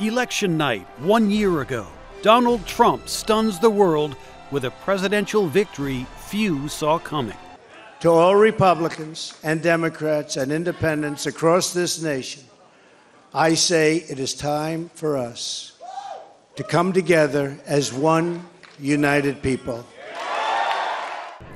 Election night 1 year ago, Donald Trump stuns the world with a presidential victory few saw coming. To all Republicans and Democrats and independents across this nation, I say it is time for us to come together as one united people.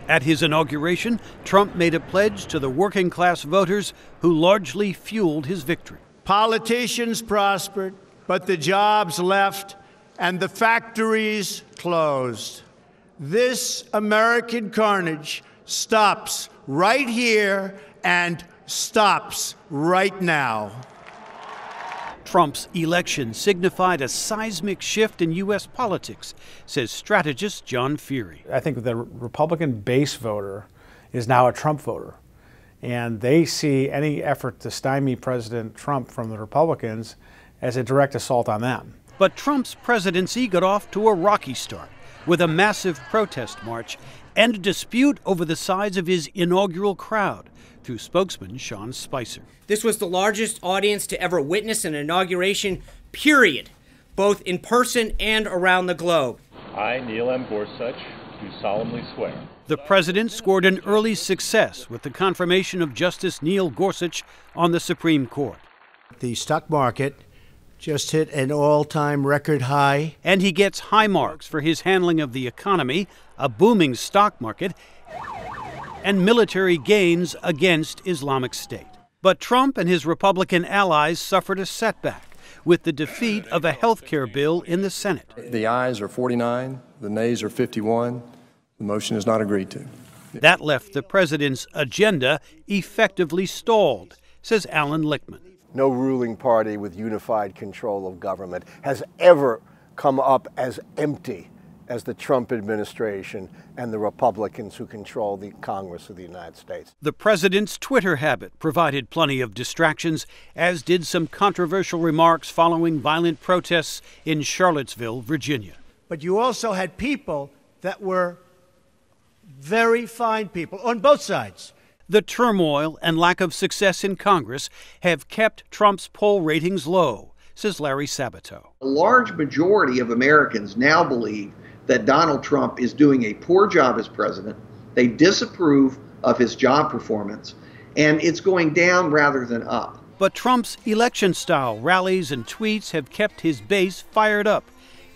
At his inauguration, Trump made a pledge to the working class voters who largely fueled his victory. Politicians prospered, but the jobs left and the factories closed. This American carnage stops right here and stops right now. Trump's election signified a seismic shift in U.S. politics, says strategist John Feary. I think the Republican base voter is now a Trump voter, and they see any effort to stymie President Trump from the Republicans as a direct assault on them. But Trump's presidency got off to a rocky start with a massive protest march and a dispute over the size of his inaugural crowd, through spokesman Sean Spicer. This was the largest audience to ever witness an inauguration, period, both in person and around the globe. I, Neil M. Gorsuch, do solemnly swear. The president scored an early success with the confirmation of Justice Neil Gorsuch on the Supreme Court. The stock market just hit an all-time record high. And he gets high marks for his handling of the economy, a booming stock market, and military gains against Islamic State. But Trump and his Republican allies suffered a setback with the defeat of a health care bill in the Senate. The ayes are 49, the nays are 51. The motion is not agreed to. That left the president's agenda effectively stalled, says Alan Lichtman. No ruling party with unified control of government has ever come up as empty as the Trump administration and the Republicans who control the Congress of the United States. The president's Twitter habit provided plenty of distractions, as did some controversial remarks following violent protests in Charlottesville, Virginia. But you also had people that were very fine people on both sides. The turmoil and lack of success in Congress have kept Trump's poll ratings low, says Larry Sabato. A large majority of Americans now believe that Donald Trump is doing a poor job as president. They disapprove of his job performance, and it's going down rather than up. But Trump's election-style rallies and tweets have kept his base fired up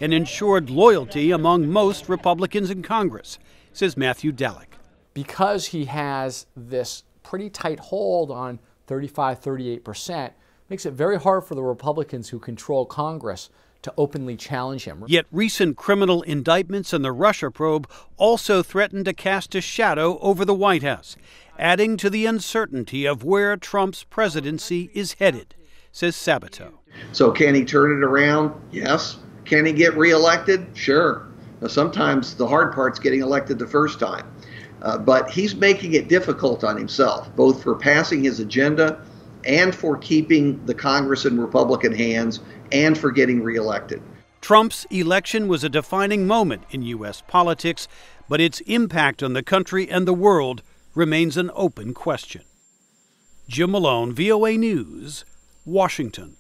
and ensured loyalty among most Republicans in Congress, says Matthew Dalek. Because he has this pretty tight hold on 35–38%, makes it very hard for the Republicans who control Congress to openly challenge him. Yet recent criminal indictments in the Russia probe also threaten to cast a shadow over the White House, adding to the uncertainty of where Trump's presidency is headed, says Sabato. So can he turn it around? Yes. Can he get reelected? Sure. Now, sometimes the hard part's getting elected the first time. But he's making it difficult on himself, both for passing his agenda and for keeping the Congress in Republican hands and for getting reelected. Trump's election was a defining moment in U.S. politics, but its impact on the country and the world remains an open question. Jim Malone, VOA News, Washington.